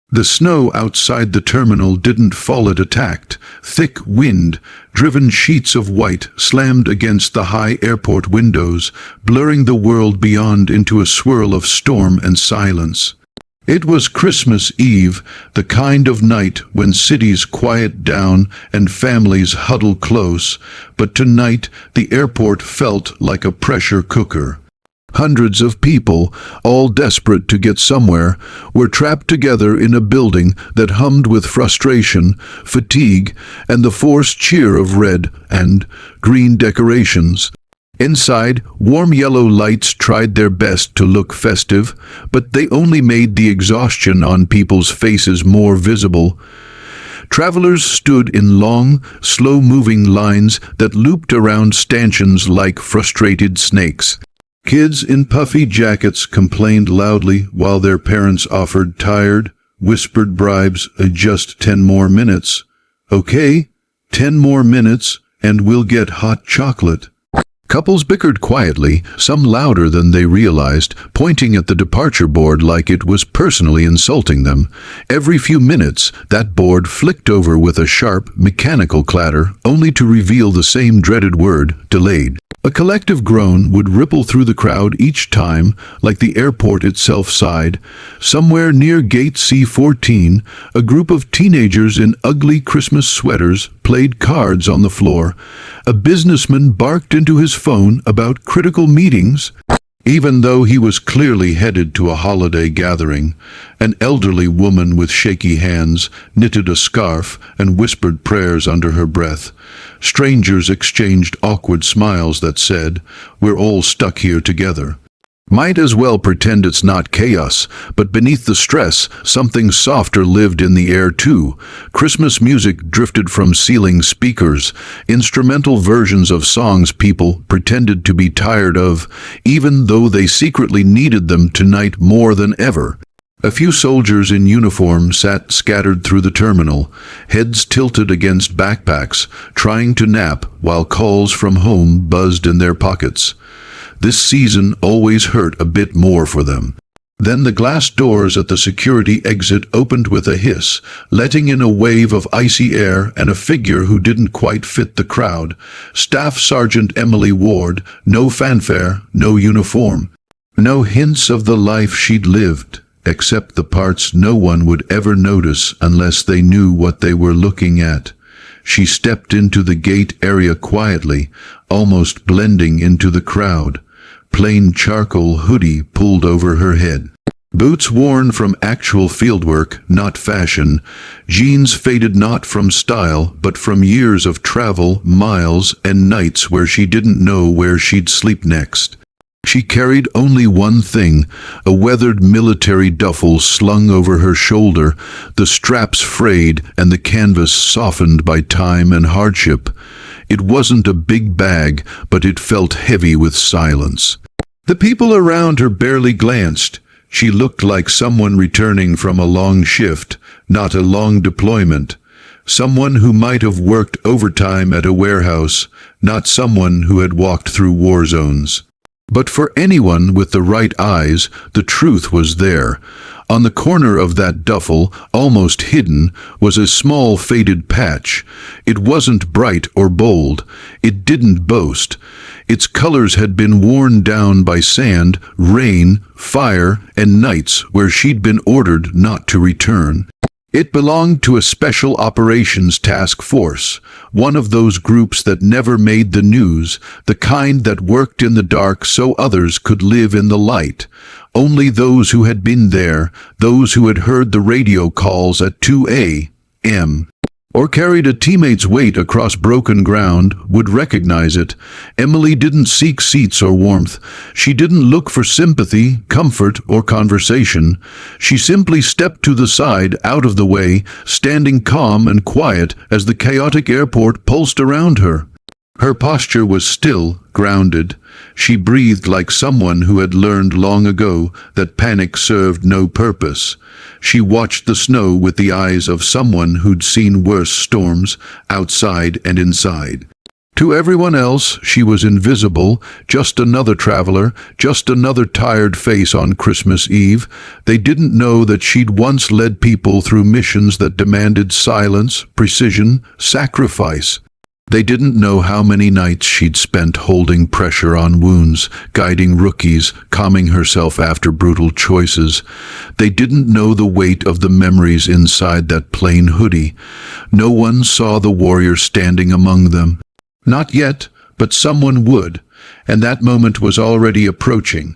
The snow outside the terminal didn't fall it attacked. Thick wind-driven sheets of white slammed against the high airport windows, blurring the world beyond into a swirl of storm and silence. It was Christmas Eve, the kind of night when cities quiet down and families huddle close, but tonight the airport felt like a pressure cooker. Hundreds of people, all desperate to get somewhere, were trapped together in a building that hummed with frustration, fatigue, and the forced cheer of red and green decorations. Inside, warm yellow lights tried their best to look festive, but they only made the exhaustion on people's faces more visible. Travelers stood in long, slow-moving lines that looped around stanchions like frustrated snakes. Kids in puffy jackets complained loudly while their parents offered tired, whispered bribes. Just 10 more minutes. Okay, 10 more minutes, and we'll get hot chocolate. Couples bickered quietly, some louder than they realized, pointing at the departure board like it was personally insulting them. Every few minutes, that board flicked over with a sharp, mechanical clatter, only to reveal the same dreaded word, delayed. A collective groan would ripple through the crowd each time, like the airport itself sighed. Somewhere near Gate C14, a group of teenagers in ugly Christmas sweaters played cards on the floor. A businessman barked into his phone about critical meetings. Even though he was clearly headed to a holiday gathering, an elderly woman with shaky hands knitted a scarf and whispered prayers under her breath. Strangers exchanged awkward smiles that said, "We're all stuck here together." Might as well pretend it's not chaos, but beneath the stress, something softer lived in the air too. Christmas music drifted from ceiling speakers, instrumental versions of songs people pretended to be tired of, even though they secretly needed them tonight more than ever. A few soldiers in uniform sat scattered through the terminal, heads tilted against backpacks, trying to nap while calls from home buzzed in their pockets. This season always hurt a bit more for them. Then the glass doors at the security exit opened with a hiss, letting in a wave of icy air and a figure who didn't quite fit the crowd. Staff Sergeant Emily Ward, no fanfare, no uniform. No hints of the life she'd lived, except the parts no one would ever notice unless they knew what they were looking at. She stepped into the gate area quietly, almost blending into the crowd. Plain charcoal hoodie pulled over her head. Boots worn from actual fieldwork, not fashion. Jeans faded not from style, but from years of travel, miles, and nights where she didn't know where she'd sleep next. She carried only one thing, a weathered military duffel slung over her shoulder, the straps frayed and the canvas softened by time and hardship. It wasn't a big bag, but it felt heavy with silence. The people around her barely glanced. She looked like someone returning from a long shift, not a long deployment. Someone who might have worked overtime at a warehouse, not someone who had walked through war zones. But for anyone with the right eyes, the truth was there. On the corner of that duffel, almost hidden, was a small faded patch. It wasn't bright or bold. It didn't boast. Its colors had been worn down by sand, rain, fire, and nights where she'd been ordered not to return. It belonged to a special operations task force, one of those groups that never made the news, the kind that worked in the dark so others could live in the light. Only those who had been there, those who had heard the radio calls at 2 a.m., or carried a teammate's weight across broken ground, would recognize it. Emily didn't seek seats or warmth. She didn't look for sympathy, comfort, or conversation. She simply stepped to the side, out of the way, standing calm and quiet as the chaotic airport pulsed around her. Her posture was still, grounded. She breathed like someone who had learned long ago that panic served no purpose. She watched the snow with the eyes of someone who'd seen worse storms, outside and inside. To everyone else, she was invisible, just another traveler, just another tired face on Christmas Eve. They didn't know that she'd once led people through missions that demanded silence, precision, sacrifice. They didn't know how many nights she'd spent holding pressure on wounds, guiding rookies, calming herself after brutal choices. They didn't know the weight of the memories inside that plain hoodie. No one saw the warrior standing among them. Not yet, but someone would, and that moment was already approaching.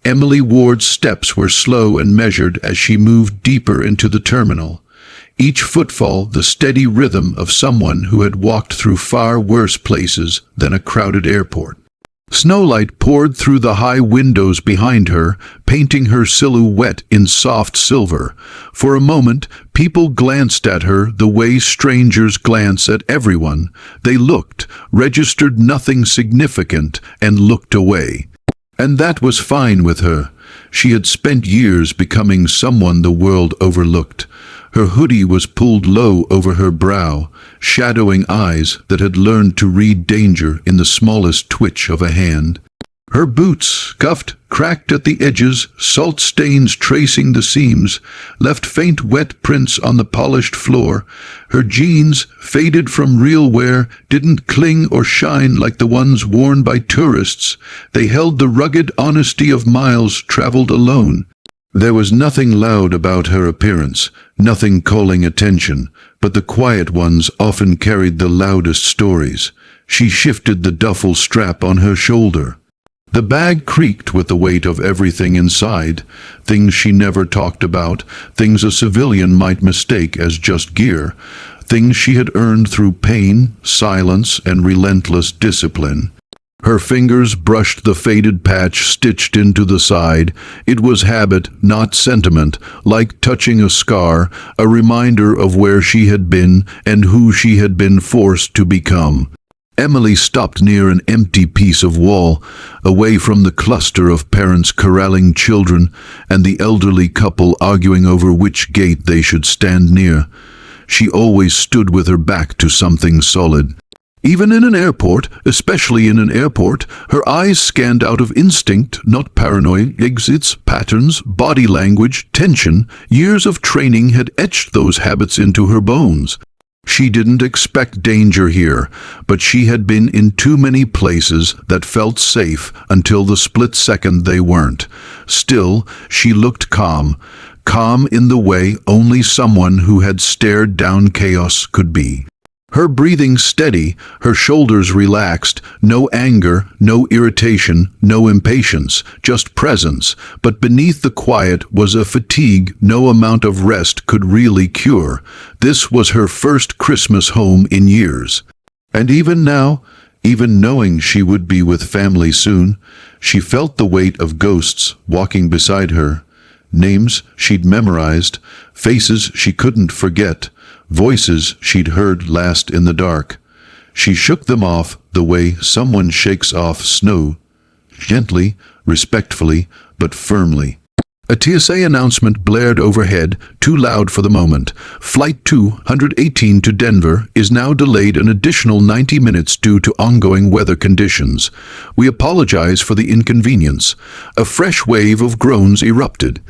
Emily Ward's steps were slow and measured as she moved deeper into the terminal. Each footfall the steady rhythm of someone who had walked through far worse places than a crowded airport. Snowlight poured through the high windows behind her, painting her silhouette in soft silver. For a moment, people glanced at her the way strangers glance at everyone. They looked, registered nothing significant, and looked away. And that was fine with her. She had spent years becoming someone the world overlooked. Her hoodie was pulled low over her brow, shadowing eyes that had learned to read danger in the smallest twitch of a hand. Her boots, scuffed, cracked at the edges, salt stains tracing the seams, left faint wet prints on the polished floor. Her jeans, faded from real wear, didn't cling or shine like the ones worn by tourists. They held the rugged honesty of miles traveled alone. There was nothing loud about her appearance, nothing calling attention, but the quiet ones often carried the loudest stories. She shifted the duffel strap on her shoulder. The bag creaked with the weight of everything inside, things she never talked about, things a civilian might mistake as just gear, things she had earned through pain, silence, and relentless discipline. Her fingers brushed the faded patch stitched into the side. It was habit, not sentiment, like touching a scar, a reminder of where she had been and who she had been forced to become. Emily stopped near an empty piece of wall, away from the cluster of parents corralling children and the elderly couple arguing over which gate they should stand near. She always stood with her back to something solid. Even in an airport, especially in an airport, her eyes scanned out of instinct, not paranoia, exits, patterns, body language, tension. Years of training had etched those habits into her bones. She didn't expect danger here, but she had been in too many places that felt safe until the split second they weren't. Still, she looked calm, calm in the way only someone who had stared down chaos could be. Her breathing steady, her shoulders relaxed, no anger, no irritation, no impatience, just presence. But beneath the quiet was a fatigue no amount of rest could really cure. This was her first Christmas home in years. And even now, even knowing she would be with family soon, she felt the weight of ghosts walking beside her. Names she'd memorized, faces she couldn't forget, voices she'd heard last in the dark. She shook them off the way someone shakes off snow, gently, respectfully, but firmly. A TSA announcement blared overhead, too loud for the moment. Flight 218 to Denver is now delayed an additional 90 minutes due to ongoing weather conditions. We apologize for the inconvenience. A fresh wave of groans erupted.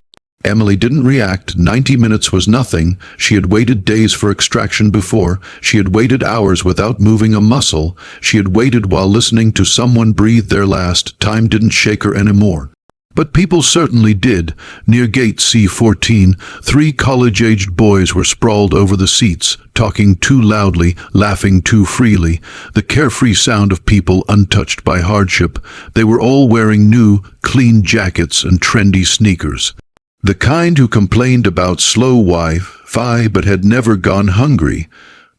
Emily didn't react. 90 minutes was nothing. She had waited days for extraction before. She had waited hours without moving a muscle. She had waited while listening to someone breathe their last. Time didn't shake her anymore. But people certainly did. Near gate C-14, 3 college-aged boys were sprawled over the seats, talking too loudly, laughing too freely, the carefree sound of people untouched by hardship. They were all wearing new, clean jackets and trendy sneakers. The kind who complained about slow Wi-Fi but had never gone hungry.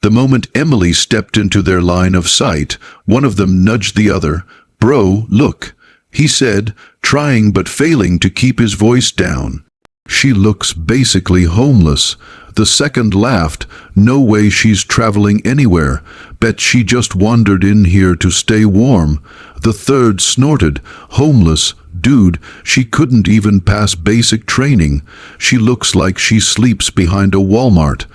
The moment Emily stepped into their line of sight, one of them nudged the other. "Bro, look," he said, trying but failing to keep his voice down. "She looks basically homeless." The second laughed. "No way she's traveling anywhere. Bet she just wandered in here to stay warm." The third snorted. "Homeless? Dude, she couldn't even pass basic training. She looks like she sleeps behind a Walmart."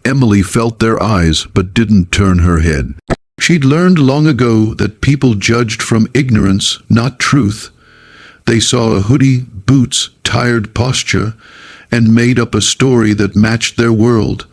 Emily felt their eyes but didn't turn her head. She'd learned long ago that people judged from ignorance, not truth. They saw a hoodie, boots, tired posture, and made up a story that matched their world.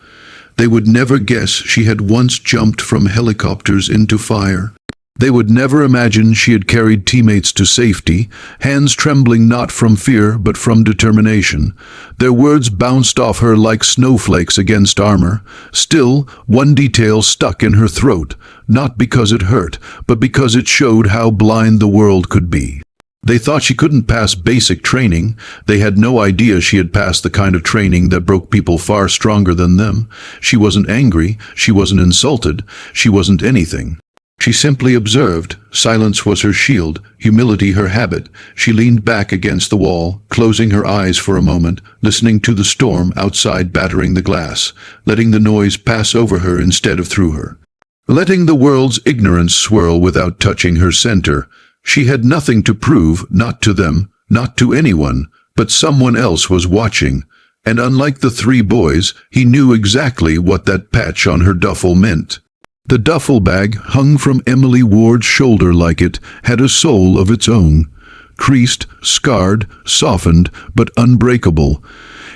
They would never guess she had once jumped from helicopters into fire. They would never imagine she had carried teammates to safety, hands trembling not from fear but from determination. Their words bounced off her like snowflakes against armor. Still, one detail stuck in her throat, not because it hurt, but because it showed how blind the world could be. They thought she couldn't pass basic training. They had no idea she had passed the kind of training that broke people far stronger than them. She wasn't angry, she wasn't insulted, she wasn't anything. She simply observed. Silence was her shield, humility her habit. She leaned back against the wall, closing her eyes for a moment, listening to the storm outside battering the glass, letting the noise pass over her instead of through her. Letting the world's ignorance swirl without touching her center. She had nothing to prove, not to them, not to anyone, but someone else was watching. And unlike the three boys, he knew exactly what that patch on her duffel meant. The duffel bag, hung from Emily Ward's shoulder like it, had a soul of its own. Creased, scarred, softened, but unbreakable.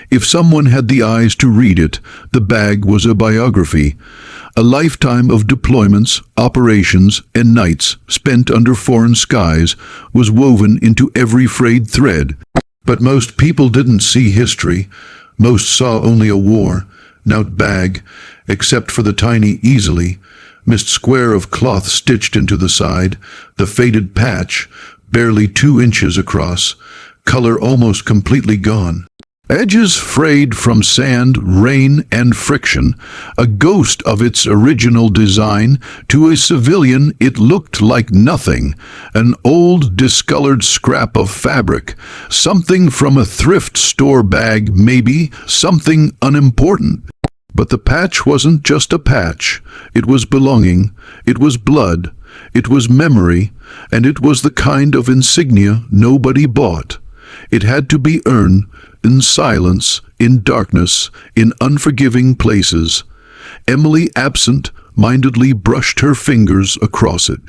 If someone had the eyes to read it, the bag was a biography. A lifetime of deployments, operations, and nights spent under foreign skies was woven into every frayed thread. But most people didn't see history. Most saw only a worn-out bag, except for the tiny easily missed square of cloth stitched into the side, the faded patch, barely 2 inches across, color almost completely gone. Edges frayed from sand, rain, and friction, a ghost of its original design. To a civilian, it looked like nothing, an old, discolored scrap of fabric, something from a thrift store bag, maybe, something unimportant. But the patch wasn't just a patch. It was belonging, it was blood, it was memory, and it was the kind of insignia nobody bought. It had to be earned, in silence, in darkness, in unforgiving places. Emily, absent-mindedly, brushed her fingers across it.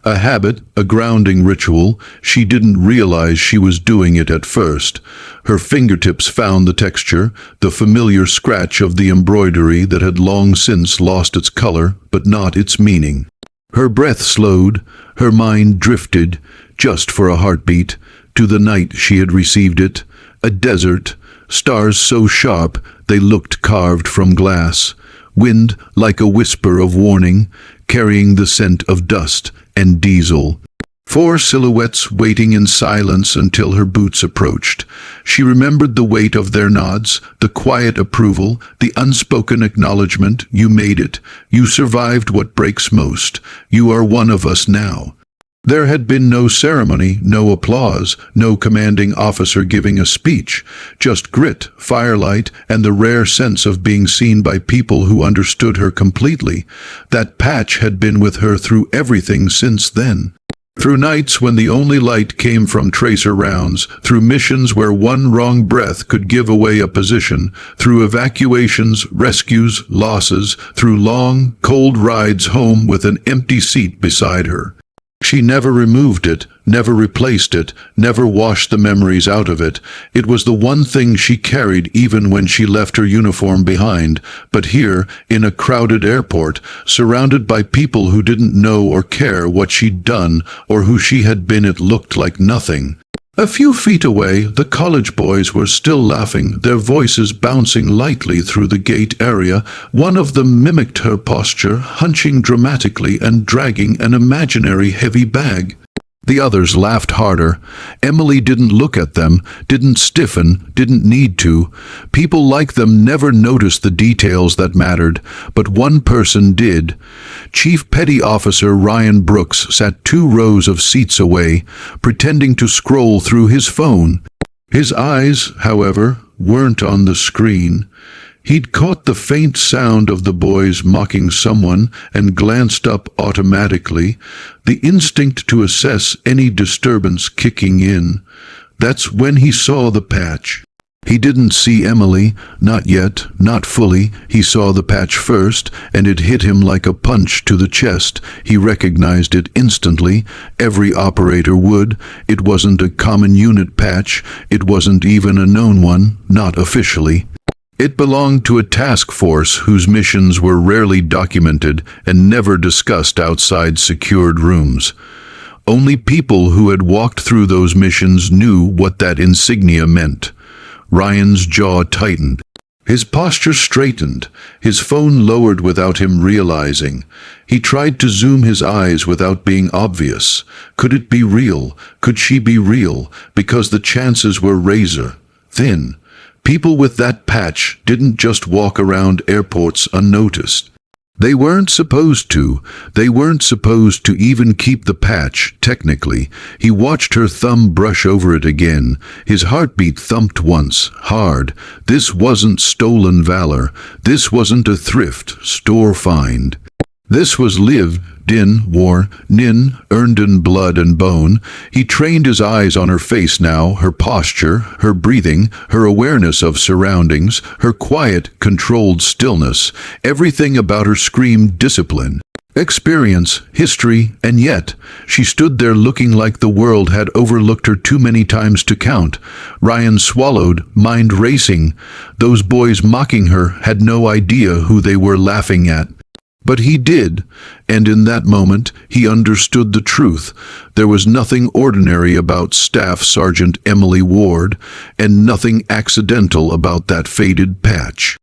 A habit, a grounding ritual. She didn't realize she was doing it at first. Her fingertips found the texture, the familiar scratch of the embroidery that had long since lost its color, but not its meaning. Her breath slowed, her mind drifted, just for a heartbeat, to the night she had received it. A desert, stars so sharp they looked carved from glass, wind like a whisper of warning, carrying the scent of dust and diesel. 4 silhouettes waiting in silence until her boots approached. She remembered the weight of their nods, the quiet approval, the unspoken acknowledgement. You made it. You survived what breaks most. You are one of us now. There had been no ceremony, no applause, no commanding officer giving a speech, just grit, firelight, and the rare sense of being seen by people who understood her completely. That patch had been with her through everything since then. Through nights when the only light came from tracer rounds, through missions where one wrong breath could give away a position, through evacuations, rescues, losses, through long, cold rides home with an empty seat beside her. She never removed it, never replaced it, never washed the memories out of it. It was the one thing she carried even when she left her uniform behind. But here, in a crowded airport, surrounded by people who didn't know or care what she'd done or who she had been, it looked like nothing. A few feet away, the college boys were still laughing, their voices bouncing lightly through the gate area. One of them mimicked her posture, hunching dramatically and dragging an imaginary heavy bag. The others laughed harder. Emily didn't look at them, didn't stiffen, didn't need to. People like them never noticed the details that mattered, but one person did. Chief Petty Officer Ryan Brooks sat 2 rows of seats away, pretending to scroll through his phone. His eyes, however, weren't on the screen. He'd caught the faint sound of the boys mocking someone and glanced up automatically, the instinct to assess any disturbance kicking in. That's when he saw the patch. He didn't see Emily, not yet, not fully. He saw the patch first, and it hit him like a punch to the chest. He recognized it instantly. Every operator would. It wasn't a common unit patch. It wasn't even a known one, not officially. It belonged to a task force whose missions were rarely documented and never discussed outside secured rooms. Only people who had walked through those missions knew what that insignia meant. Ryan's jaw tightened. His posture straightened, his phone lowered without him realizing. He tried to zoom his eyes without being obvious. Could it be real? Could she be real? Because the chances were razor thin. People with that patch didn't just walk around airports unnoticed. They weren't supposed to. They weren't supposed to even keep the patch, technically. He watched her thumb brush over it again. His heartbeat thumped once, hard. This wasn't stolen valor. This wasn't a thrift store find. This was lived in war, earned in blood and bone. He trained his eyes on her face now, her posture, her breathing, her awareness of surroundings, her quiet, controlled stillness. Everything about her screamed discipline, experience, history, and yet she stood there looking like the world had overlooked her too many times to count. Ryan swallowed, mind racing. Those boys mocking her had no idea who they were laughing at. But he did, and in that moment he understood the truth. There was nothing ordinary about Staff Sergeant Emily Ward, and nothing accidental about that faded patch.